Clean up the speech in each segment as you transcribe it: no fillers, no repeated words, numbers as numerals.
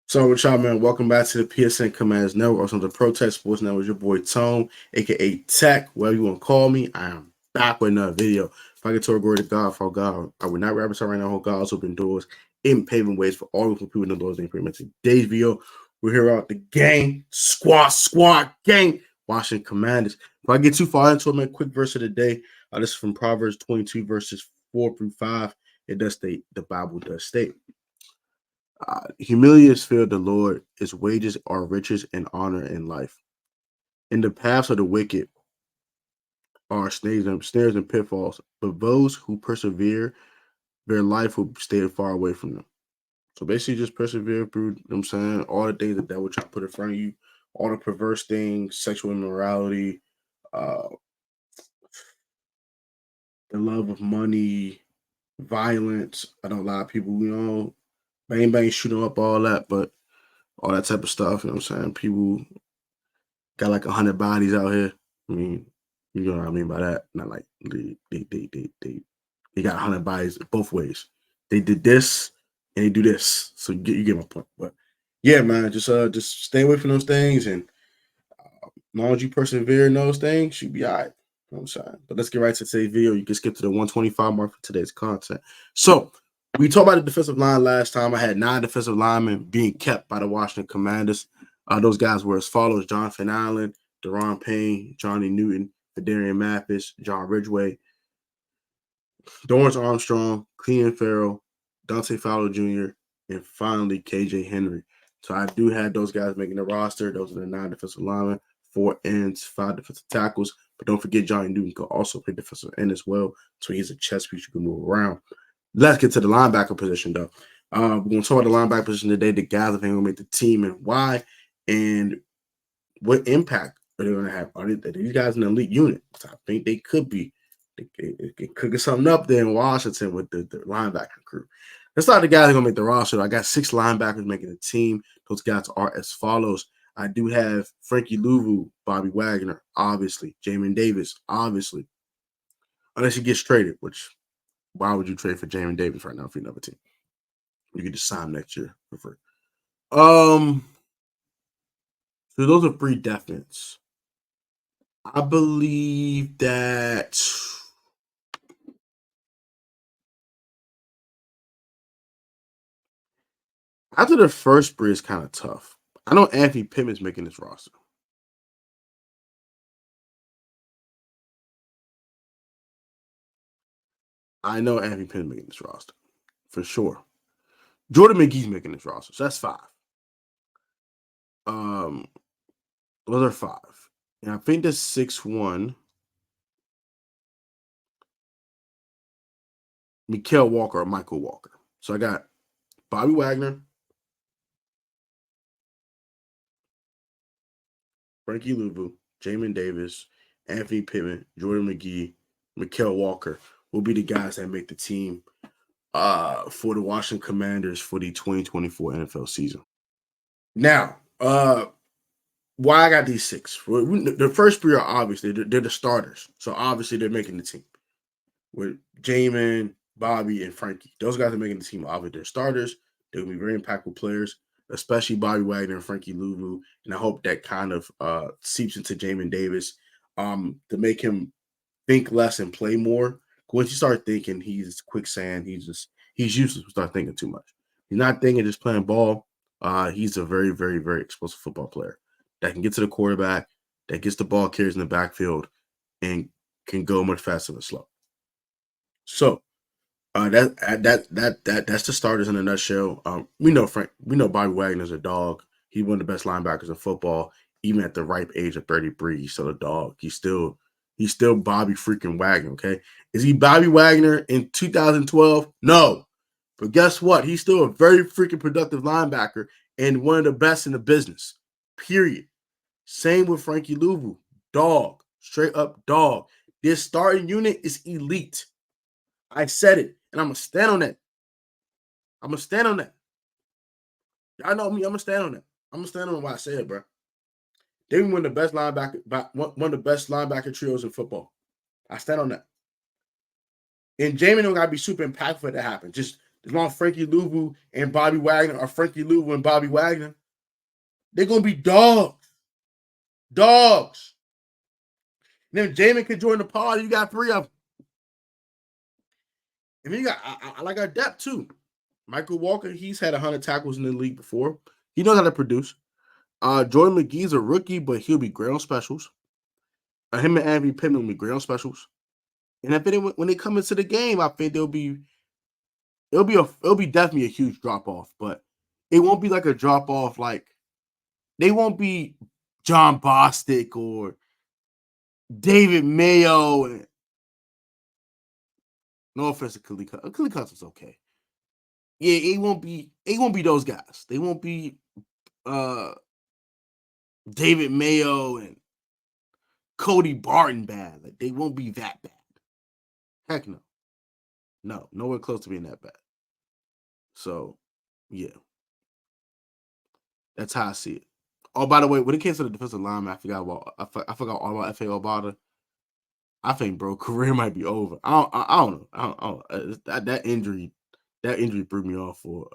So, what's up, man? Welcome back to the PSN Commands Network, also the Protest Sports Network. Your boy Tone, aka Tech, whatever you want to call me. I am back with another video. If I get to a glory to God, for God, I would not wrap it right now. Whole God's open doors in paving ways for all the people in the doors. Pretty much today's video, we're here out the gang, squad gang, Washington Commanders. If I get too far into it, man, quick verse of the day. This is from Proverbs 22 verses 4 through 5. It does state, the Bible does state. Humility is fear of the Lord. Its wages are riches and honor in life. In the paths of the wicked are snares and pitfalls, but those who persevere, their life will stay far away from them. So basically, just persevere through, you know what I'm saying, all the things that devil try to put in front of you, all the perverse things, sexual immorality, uh, the love of money, violence. I know a lot of people, bang, shooting up all that, but all that type of stuff, you know what I'm saying? People got like 100 bodies out here. I mean, you know what I mean by that. Not like they got 100 bodies both ways. They did this and they do this. So you get my point. But yeah, man, just stay away from those things, and as long as you persevere in those things, you'll be all right. You know what I'm saying? But let's get right to today's video. You can skip to the 125 mark for today's content. So we talked about the defensive line last time. I had 9 defensive linemen being kept by the Washington Commanders. Those guys were as follows: Jonathan Allen, Deron Payne, Johnny Newton, Adarian Mathis, John Ridgway, Dorrance Armstrong, Clean Farrell, Dante Fowler Jr., and finally KJ Henry. So I do have those guys making the roster. Those are the 9 defensive linemen, 4 ends, 5 defensive tackles. But don't forget, Johnny Newton can also play defensive end as well. So he's a chess piece you can move around. Let's get to the linebacker position, though. We're going to talk about the linebacker position today, the guys that are going to make the team and why, and what impact are they going to have? Are these guys an elite unit? I think they could be. They could get something up there in Washington with the linebacker crew. Let's start the guys that are going to make the roster. I got 6 linebackers making the team. Those guys are as follows. I do have Frankie Louvu, Bobby Wagner, obviously. Jamin Davis, obviously. Unless he gets traded, which why would you trade for Jamin Davis right now for another team? You could just sign him next year for free. So those are 3 definites. I believe that after the first 3 is kind of tough. I know Anthony Pittman's making this roster. I know Anthony Pittman's making this roster for sure. Jordan McGee's making this roster, so that's 5. Those are 5, and I think the 6th one, Mikael Walker or Michael Walker. So I got Bobby Wagner, Frankie Louvu, Jamin Davis, Anthony Pittman, Jordan McGee, Mikael Walker will be the guys that make the team for the Washington Commanders for the 2024 NFL season. Now, why I got these 6? The first 3 are obviously they're the starters, so obviously they're making the team. With Jamin, Bobby, and Frankie, those guys are making the team. Obviously, they're starters. They'll be very impactful players, especially Bobby Wagner and Frankie Louvu. And I hope that kind of seeps into Jamin Davis to make him think less and play more. Once you start thinking he's quicksand, he's useless. We start thinking too much. He's not thinking, just playing ball. He's a very, very, very explosive football player that can get to the quarterback, that gets the ball carries in the backfield, and can go much faster than slow. So that's the starters in a nutshell. We know Bobby Wagner's a dog. He's one of the best linebackers in football. Even at the ripe age of 33, he's still a dog. He's still Bobby freaking Wagner. Okay, is he Bobby Wagner in 2012? No, but guess what? He's still a very freaking productive linebacker and one of the best in the business. Period. Same with Frankie Louvu. Dog, straight up dog. This starting unit is elite. I said it, and I'm gonna stand on that. I'm gonna stand on that. Y'all know me. I'm gonna stand on that. I'm gonna stand on what I said, bro. They were one of the best linebacker trios in football. I stand on that. And Jamin don't gotta be super impactful for it to happen. Just as long as Frankie Louvu and Bobby Wagner are Frankie Louvu and Bobby Wagner, they're going to be dogs. Dogs. And then Jamin could join the party. You got 3 of them. And then you got, I like our depth too. Michael Walker, he's had 100 tackles in the league before. He knows how to produce. Jordan McGee's a rookie, but he'll be great on specials. Him and Anthony Pittman will be great on specials. And I think when they come into the game, I think it'll be definitely a huge drop off, but it won't be like a drop off like they won't be John Bostic or David Mayo. And no offense to Khalil Cousins. Khalil Cousins is okay. Yeah, it won't be those guys. They won't be David Mayo and Cody Barton bad. Like they won't be that bad. Heck no. No, nowhere close to being that bad. So, yeah. That's how I see it. Oh, by the way, when it came to the defensive lineman, I forgot all about F.A. Obata. I think, bro, career might be over. I don't know. That injury threw me off for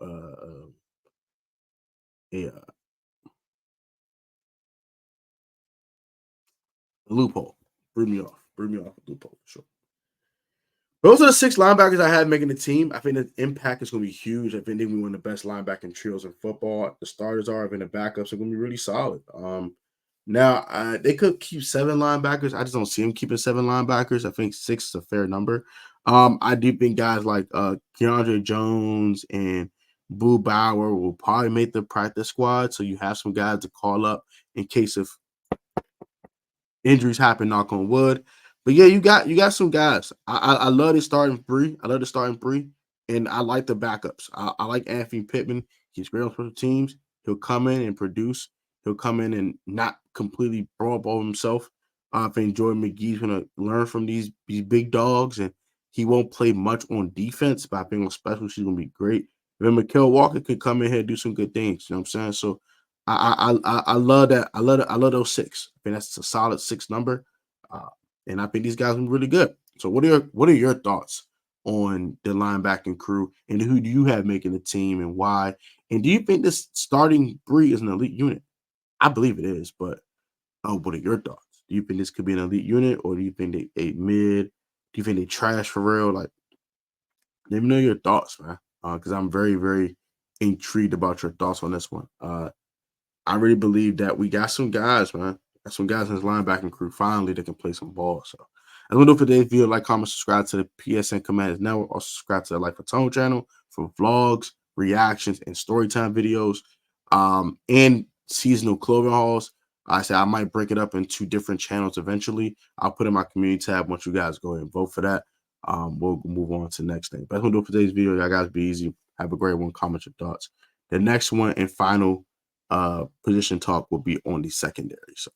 a loophole. Threw me off a loophole for sure. Those are the 6 linebackers I had making the team. I think the impact is going to be huge. I think they're one of the best linebacking trios in football. The starters are, I think the backups are going to be really solid. Now, they could keep 7 linebackers. I just don't see them keeping 7 linebackers. I think 6 is a fair number. I do think guys like Keandre Jones and Boo Bauer will probably make the practice squad. So you have some guys to call up in case of injuries happen, knock on wood. But yeah, you got some guys. I love the starting 3. I love the starting 3. And I like the backups. I like Anthony Pittman. He's great on special teams. He'll come in and produce. He'll come in and not completely throw up over himself. I think Jordan McGee's going to learn from these big dogs, and he won't play much on defense, but I think on special, she's going to be great. Then Mikel Walker could come in here and do some good things. You know what I'm saying? So I love that. I love those 6. I think that's a solid 6 number, and I think these guys are really good. So what are your thoughts on the linebacking crew, and who do you have making the team, and why? And do you think this starting 3 is an elite unit? I believe it is, but what are your thoughts? Do you think this could be an elite unit, or do you think they mid? Do you think they trash for real? Like, let me know your thoughts, man. Because I'm very, very intrigued about your thoughts on this one. I really believe that we got some guys, man. Got some guys in this linebacking crew finally that can play some ball. So, as we do for today's video, like, comment, subscribe to the PSN Commanders Network. Also, subscribe to the Life of Tone channel for vlogs, reactions, and storytime videos, and seasonal clothing hauls. I said I might break it up into different channels eventually. I'll put in my community tab once you guys go ahead and vote for that. We'll move on to the next thing. But that's what we'll do for today's video. Y'all guys be easy. Have a great one. Comment your thoughts. The next one and final position talk will be on the secondary. So